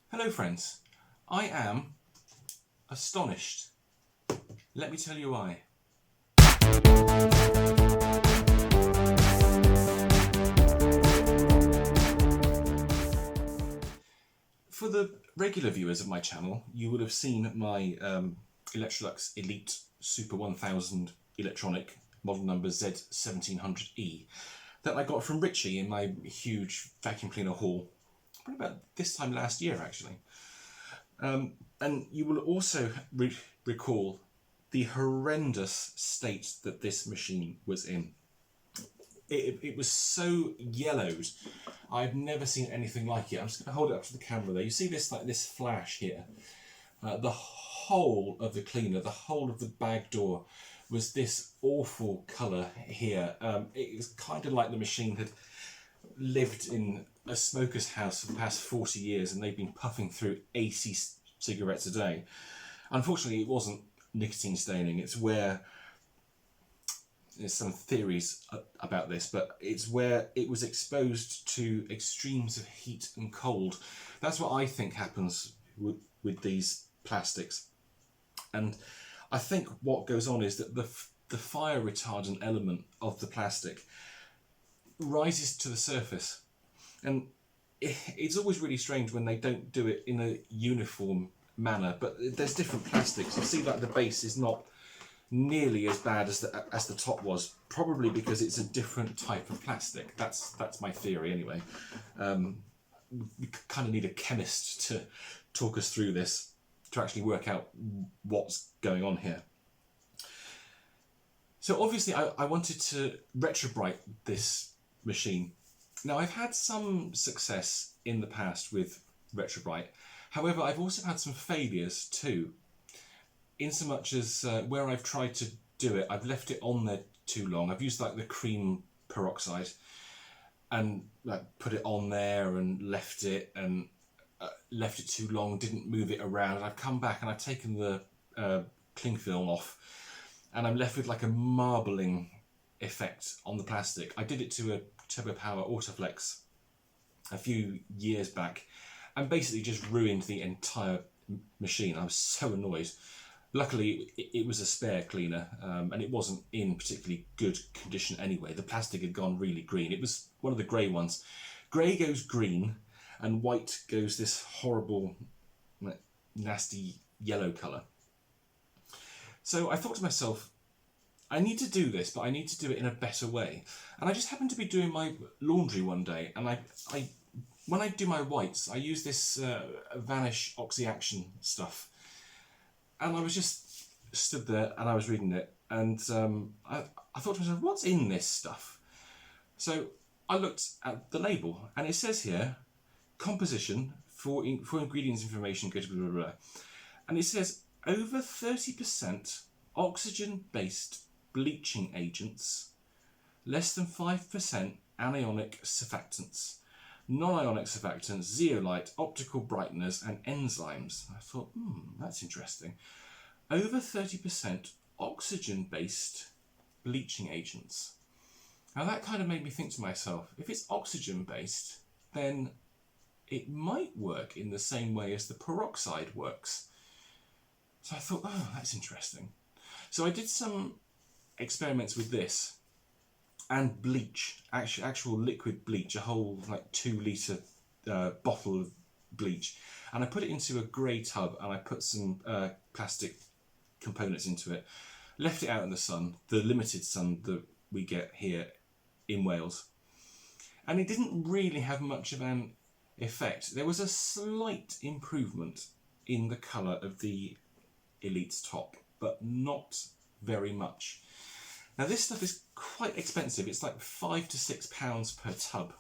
Hello friends, I am astonished. Let me tell you why. For the regular viewers of my channel, you would have seen my Electrolux Elite Super 1000 electronic, model number Z1700E, that I got from Richie in my huge vacuum cleaner haul, probably about this time last year actually. And you will also recall the horrendous state that this machine was in. It was so yellowed. I've never seen anything like it. I'm just going to hold it up to the camera there. You see this, like this flash here? The whole of the cleaner, the whole of the bag door was this awful colour here. It was kind of like the machine had lived in a smoker's house for the past 40 years and they've been puffing through 80 cigarettes a day. Unfortunately, it wasn't nicotine staining. It's where there's some theories about this, but it's where it was exposed to extremes of heat and cold. That's what I think happens with these plastics. And I think what goes on is that the fire retardant element of the plastic rises to the surface. And it's always really strange when they don't do it in a uniform manner, but there's different plastics. You see that the base is not nearly as bad as the top was, probably because it's a different type of plastic. That's my theory anyway. We kind of need a chemist to talk us through this to actually work out what's going on here. So obviously I wanted to Retr-O-Brite this machine. Now I've had some success in the past with Retr-O-Brite. However, I've also had some failures too, in so much as where I've tried to do it, I've left it on there too long. I've used like the cream peroxide and like put it on there and left it too long, didn't move it around. I've come back and I've taken the cling film off and I'm left with like a marbling effect on the plastic. I did it to a Turbo Power Autoflex a few years back and basically just ruined the entire machine. I was so annoyed. Luckily, it was a spare cleaner and it wasn't in particularly good condition anyway. The plastic had gone really green. It was one of the grey ones. Grey goes green and white goes this horrible, nasty yellow colour. So I thought to myself, I need to do this, but I need to do it in a better way. And I just happened to be doing my laundry one day, and when I do my whites, I use this Vanish Oxy Action stuff. And I was just stood there and I was reading it, and I thought to myself, what's in this stuff? So I looked at the label, and it says here, composition for ingredients information, go to blah, blah, blah. And it says over 30% oxygen-based bleaching agents, less than 5% anionic surfactants, non-ionic surfactants, zeolite, optical brighteners and enzymes. I thought, that's interesting. Over 30% oxygen-based bleaching agents. Now that kind of made me think to myself, if it's oxygen-based, then it might work in the same way as the peroxide works. So I thought, oh, that's interesting. So I did some experiments with this and bleach, actual liquid bleach, a whole like 2 litre bottle of bleach, and I put it into a grey tub and I put some plastic components into it, left it out in the sun, the limited sun that we get here in Wales, and it didn't really have much of an effect. There was a slight improvement in the colour of the Elite's top, but not very much. Now this stuff is quite expensive. It's like £5 to £6 per tub.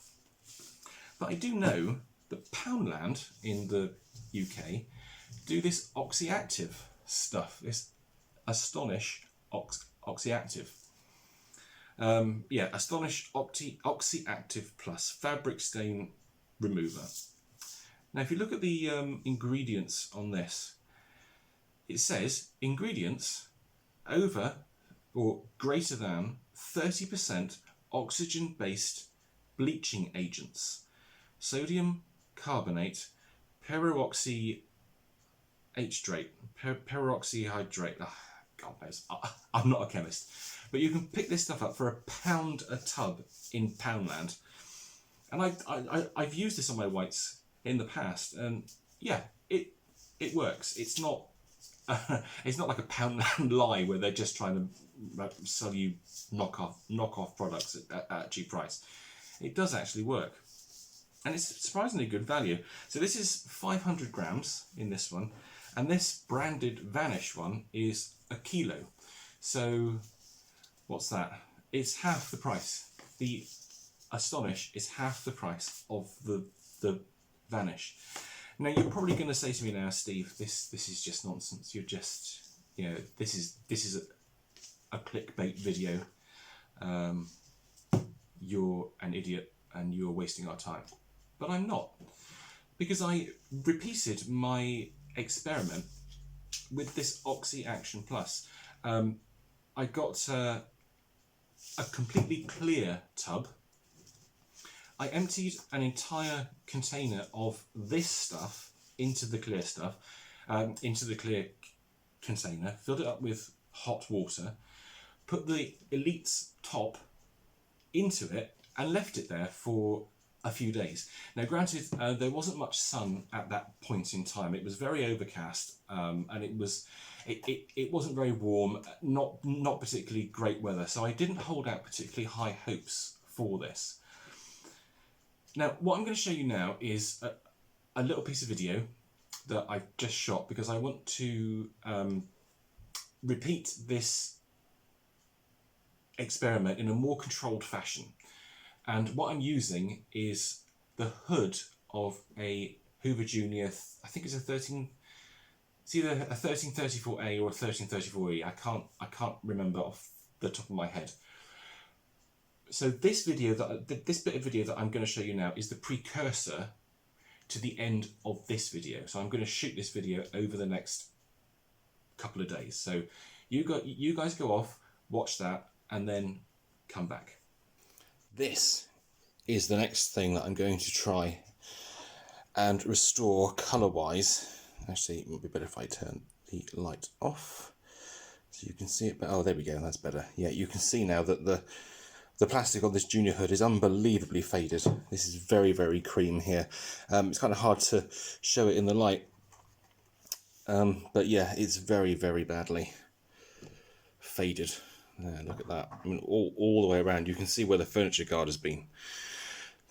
But I do know that Poundland in the UK do this oxyactive stuff, this Astonish'd oxyactive. Astonish'd oxyactive plus fabric stain remover. Now if you look at the ingredients on this, it says ingredients over or greater than 30% oxygen-based bleaching agents, sodium carbonate Peroxide Hydrate. Peroxide Hydrate. Oh, God knows. I'm not a chemist. But you can pick this stuff up for £1 a tub in Poundland. And I've used this on my whites in the past, and yeah, it works. It's not it's not like a Poundland lie where they're just trying to sell you knockoff products at a cheap price. It does actually work, and it's surprisingly good value. So this is 500 grams in this one, and this branded Vanish one is a kilo. So what's that? It's half the price. The Astonish is half the price of the Vanish. Now you're probably going to say to me now, Steve, this is just nonsense. You're just, you know, this is a clickbait video. You're an idiot and you're wasting our time. But I'm not, because I repeated my experiment with this Oxy Action Plus. I got a completely clear tub. I emptied an entire container of this stuff into the clear stuff, into the clear container, filled it up with hot water, put the Elite's top into it and left it there for a few days. Now granted, there wasn't much sun at that point in time. It was very overcast, and it wasn't very warm, not particularly great weather, so I didn't hold out particularly high hopes for this. Now, what I'm going to show you now is a little piece of video that I've just shot, because I want to repeat this experiment in a more controlled fashion. And what I'm using is the hood of a Hoover Junior, I think it's it's either a 1334A or a 1334E. I can't remember off the top of my head. So this video, this bit of video that I'm going to show you now is the precursor to the end of this video. So I'm going to shoot this video over the next couple of days. So you guys go off, watch that, and then come back. This is the next thing that I'm going to try and restore colour-wise. Actually, it would be better if I turn the light off so you can see it. But oh, there we go. That's better. Yeah, you can see now that the plastic on this Junior hood is unbelievably faded. This is very, very cream here. It's kind of hard to show it in the light. But yeah, it's very, very badly faded. Look at that. I mean, all the way around, you can see where the furniture guard has been.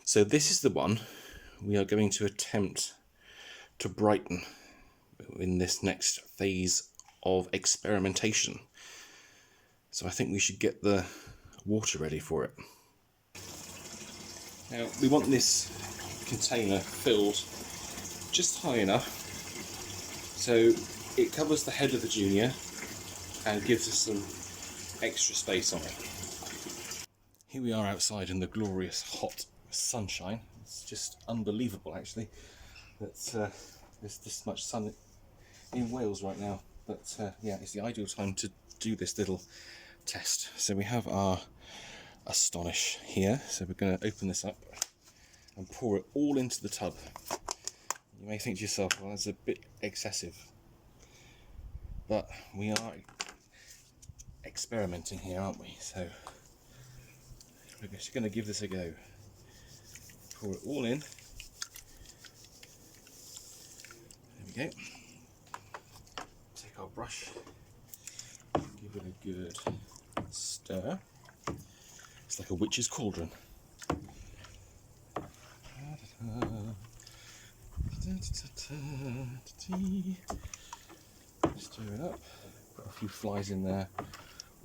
So this is the one we are going to attempt to brighten in this next phase of experimentation. So I think we should get the water ready for it. Now we want this container filled just high enough so it covers the head of the Junior and gives us some extra space on it. Here we are outside in the glorious hot sunshine. It's just unbelievable actually that there's this much sun in Wales right now, but yeah, it's the ideal time to do this little test. So we have our Astonish here, so we're going to open this up and pour it all into the tub. You may think to yourself, well, that's a bit excessive, but we are experimenting here, aren't we? So we're just going to give this a go. Pour it all in. There we go. Take our brush, give it a good stir. It's like a witch's cauldron. Stir it up. Got a few flies in there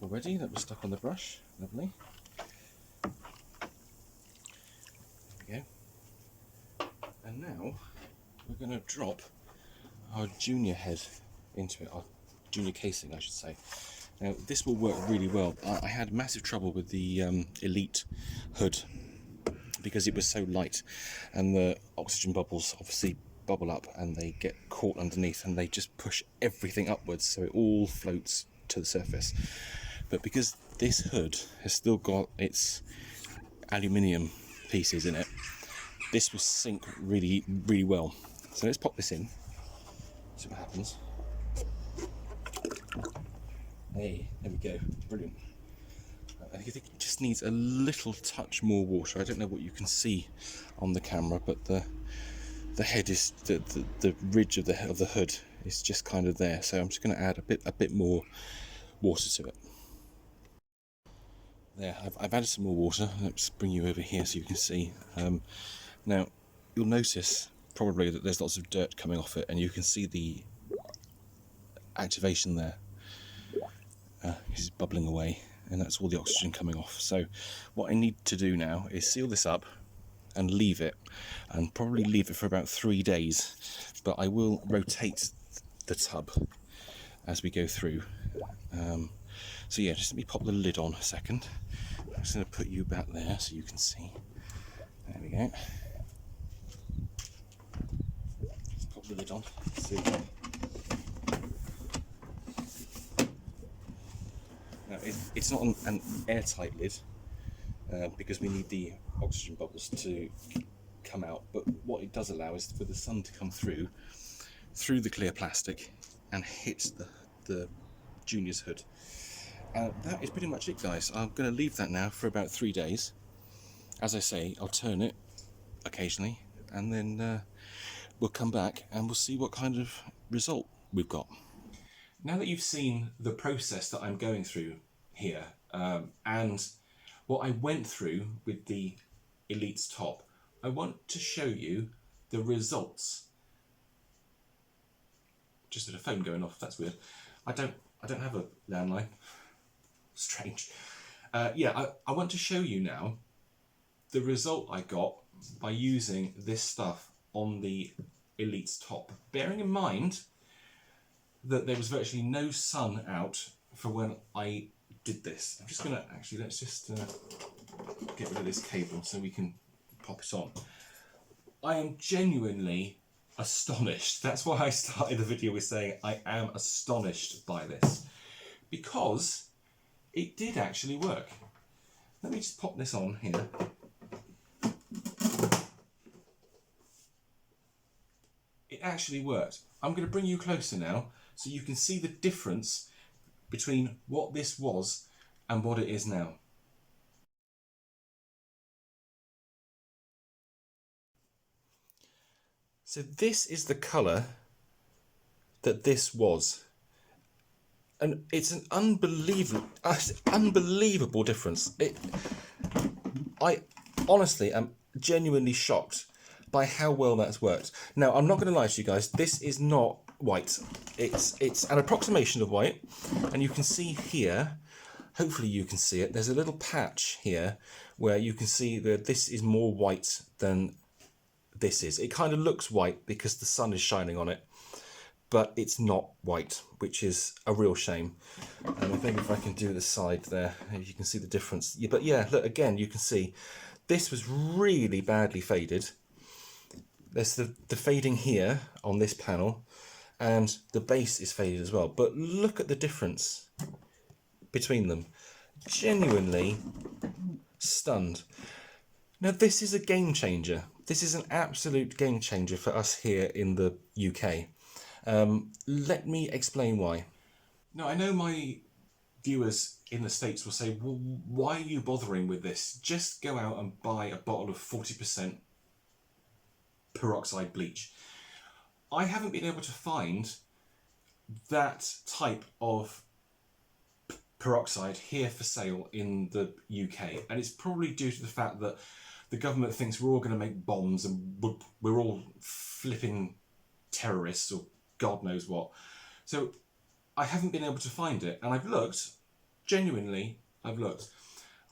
already that were stuck on the brush. Lovely. There we go. And now we're going to drop our Junior head into it, our Junior casing I should say. Now this will work really well. I had massive trouble with the Elite hood because it was so light, and the oxygen bubbles obviously bubble up and they get caught underneath and they just push everything upwards, so it all floats to the surface. But because this hood has still got its aluminium pieces in it, this will sink really, really well. So let's pop this in, see what happens. Hey, there we go, brilliant. I think it just needs a little touch more water. I don't know what you can see on the camera, but the head is the ridge of the hood is just kind of there. So I'm just going to add a bit more water to it. There, I've added some more water. Let's bring you over here so you can see. Now you'll notice probably that there's lots of dirt coming off it, and you can see the activation there. It's bubbling away, and that's all the oxygen coming off. So what I need to do now is seal this up and leave it, and probably leave it for about 3 days, but I will rotate the tub as we go through. So yeah, just let me pop the lid on a second. I'm just going to put you back there so you can see. There we go. Just pop the lid on. See. Now, it's not an airtight lid because we need the oxygen bubbles to come out, but what it does allow is for the sun to come through the clear plastic and hit the Junior's hood. That is pretty much it, guys. I'm going to leave that now for about 3 days. As I say, I'll turn it occasionally, and then we'll come back and we'll see what kind of result we've got. Now that you've seen the process that I'm going through here, and what I went through with the Elite's top, I want to show you the results. Just had a phone going off, that's weird. I don't have a landline. Strange. Yeah, I want to show you now the result I got by using this stuff on the Elite's top. Bearing in mind that there was virtually no sun out for when I did this. I'm just going to, actually, let's just get rid of this cable so we can pop it on. I am genuinely astonished. That's why I started the video with saying I am astonished by this, because it did actually work. Let me just pop this on here. It actually worked. I'm going to bring you closer now so you can see the difference between what this was and what it is now. So this is the colour that this was. And it's an unbelievable difference. I honestly am genuinely shocked by how well that's worked. Now, I'm not going to lie to you guys, this is not white. It's an approximation of white, and you can see here, hopefully you can see it, there's a little patch here where you can see that this is more white than this is. It kind of looks white because the sun is shining on it, but it's not white, which is a real shame. And I think if I can do the side there, you can see the difference. Yeah, but yeah, look, again, you can see this was really badly faded. There's the fading here on this panel, and the base is faded as well. But look at the difference between them. Genuinely stunned. Now, this is a game changer. This is an absolute game changer for us here in the UK. Let me explain why. Now, I know my viewers in the States will say, well, why are you bothering with this? Just go out and buy a bottle of 40% peroxide bleach. I haven't been able to find that type of peroxide here for sale in the UK, and it's probably due to the fact that the government thinks we're all going to make bombs and we're all flipping terrorists or God knows what. So I haven't been able to find it, and I've looked, genuinely I've looked.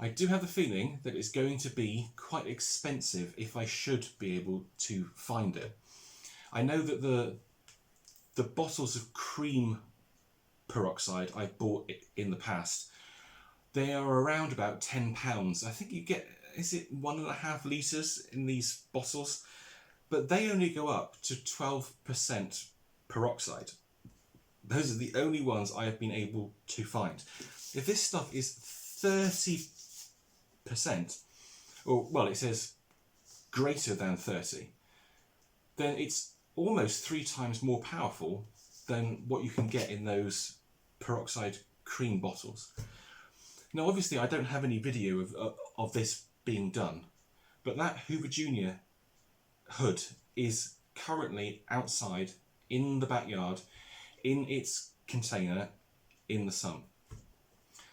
I do have the feeling that it's going to be quite expensive if I should be able to find it. I know that the bottles of cream peroxide I've bought in the past, they are around about £10. I think you get, is it 1.5 litres in these bottles? But they only go up to 12% peroxide. Those are the only ones I have been able to find. If this stuff is 30%, or well, it says greater than 30, then it's almost 3 times more powerful than what you can get in those peroxide cream bottles. Now obviously I don't have any video of this being done, but that Hoover Junior hood is currently outside in the backyard in its container in the sun.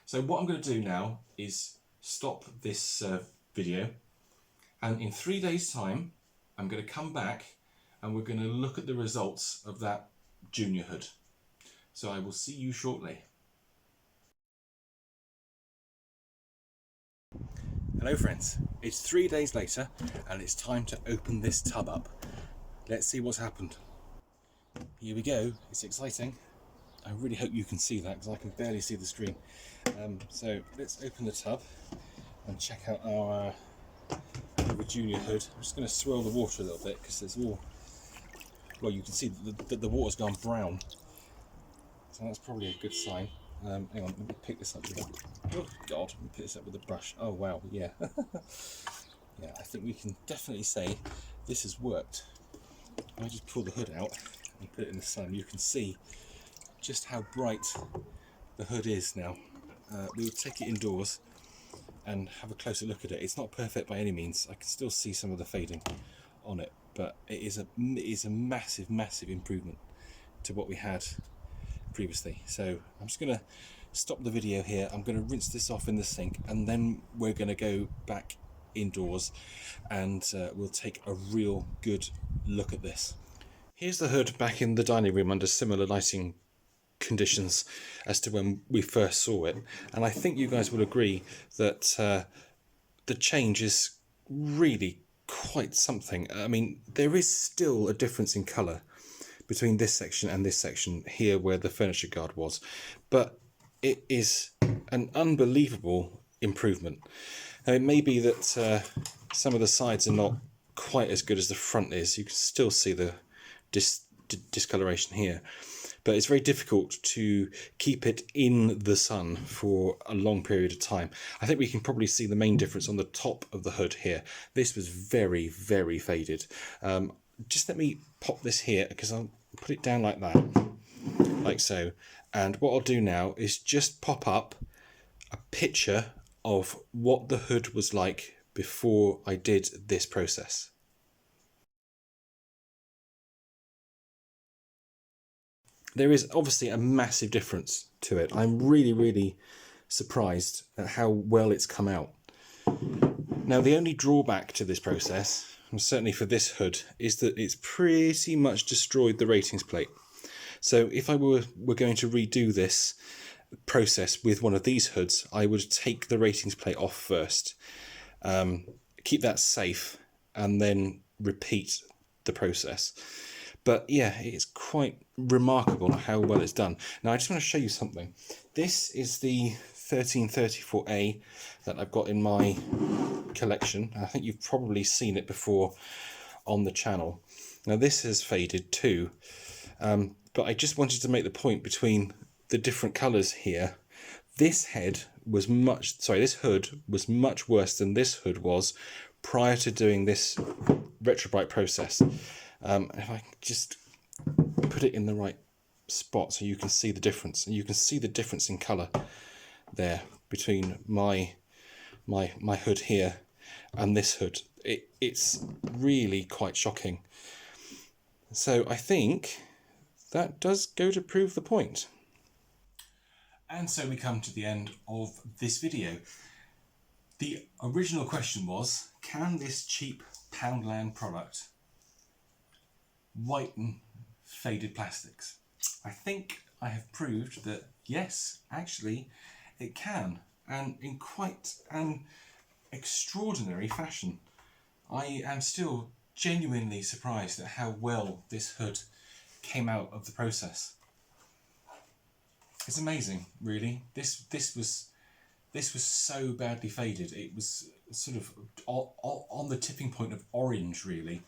So what I'm going to do now is stop this video, and in 3 days time I'm going to come back and we're going to look at the results of that Junior hood. So I will see you shortly. Hello friends, it's 3 days later and it's time to open this tub up. Let's see what's happened. Here we go, it's exciting. I really hope you can see that because I can barely see the screen. So let's open the tub and check out our Junior hood. I'm just going to swirl the water a little bit because there's all, well, you can see that the water's gone brown. So that's probably a good sign. Hang on, let me pick this up with a, oh god, let me pick this up with a brush. Oh wow, yeah. Yeah, I think we can definitely say this has worked. If I just pull the hood out and put it in the sun, you can see just how bright the hood is now. We'll take it indoors and have a closer look at it. It's not perfect by any means. I can still see some of the fading on it, but it is a massive, massive improvement to what we had previously. So I'm just going to stop the video here. I'm going to rinse this off in the sink, and then we're going to go back indoors and we'll take a real good look at this. Here's the hood back in the dining room under similar lighting conditions as to when we first saw it, and I think you guys will agree that the change is really quite something. I mean, there is still a difference in colour between this section and this section here where the furniture guard was, but it is an unbelievable improvement. Now, it may be that some of the sides are not quite as good as the front is. You can still see the discoloration here, but it's very difficult to keep it in the sun for a long period of time. I think we can probably see the main difference on the top of the hood here. This was very, very faded. Just let me pop this here because I'll put it down like that, like so. And what I'll do now is just pop up a picture of what the hood was like before I did this process. There is obviously a massive difference to it. I'm really, really surprised at how well it's come out. Now, the only drawback to this process, and certainly for this hood, is that it's pretty much destroyed the ratings plate. So if I were going to redo this process with one of these hoods, I would take the ratings plate off first, keep that safe, and then repeat the process. But yeah, it's quite remarkable how well it's done. Now I just want to show you something. This is the 1334A that I've got in my collection. I think you've probably seen it before on the channel. Now this has faded too, but I just wanted to make the point between the different colours here. This hood was much worse than this hood was prior to doing this Retr-O-Brite process. If I can just put it in the right spot so you can see the difference, and you can see the difference in colour there between my hood here and this hood. It's really quite shocking. So I think that does go to prove the point. And so we come to the end of this video. The original question was, can this cheap Poundland product whiten faded plastics? I think I have proved that yes, actually it can, and in quite an extraordinary fashion. I am still genuinely surprised at how well this hood came out of the process. It's amazing, really. This was so badly faded. It was sort of on the tipping point of orange, really.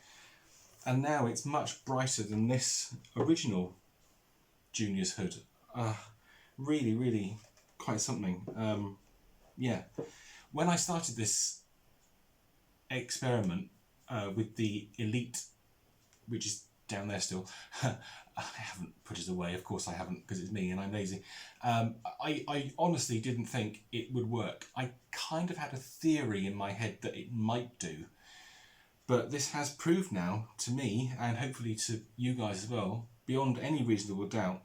And now it's much brighter than this original Junior's hood. Really, really quite something. Yeah. When I started this experiment with the Elite, which is down there still. I haven't put it away, of course I haven't, because it's me and I'm lazy. I honestly didn't think it would work. I kind of had a theory in my head that it might do, but this has proved now to me, and hopefully to you guys as well, beyond any reasonable doubt,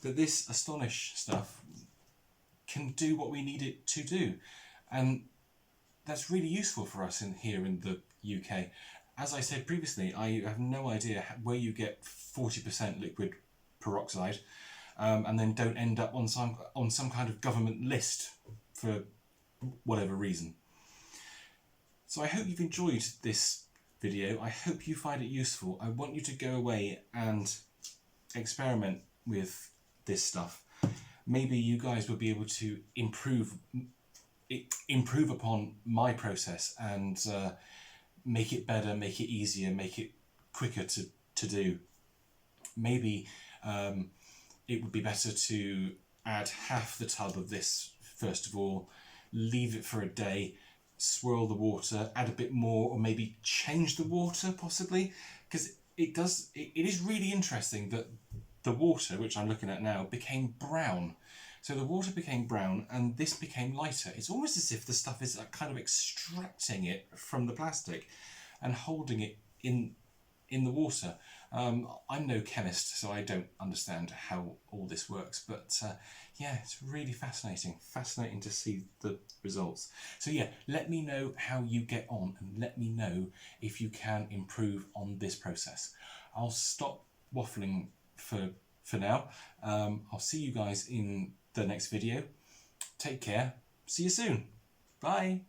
that this Astonish stuff can do what we need it to do. And that's really useful for us here in the UK. As I said previously, I have no idea where you get 40% liquid peroxide and then don't end up on some kind of government list for whatever reason. So I hope you've enjoyed this video. I hope you find it useful. I want you to go away and experiment with this stuff. Maybe you guys will be able to improve upon my process and make it better, make it easier, make it quicker to do. Maybe it would be better to add half the tub of this first of all, leave it for a day, swirl the water, add a bit more, or maybe change the water possibly, because it is really interesting that the water, which I'm looking at now, became brown. So the water became brown and this became lighter. It's almost as if the stuff is kind of extracting it from the plastic and holding it in the water. I'm no chemist, so I don't understand how all this works, but yeah, it's really fascinating to see the results. So yeah, let me know how you get on and let me know if you can improve on this process. I'll stop waffling for now. I'll see you guys in the next video. Take care. See you soon. Bye.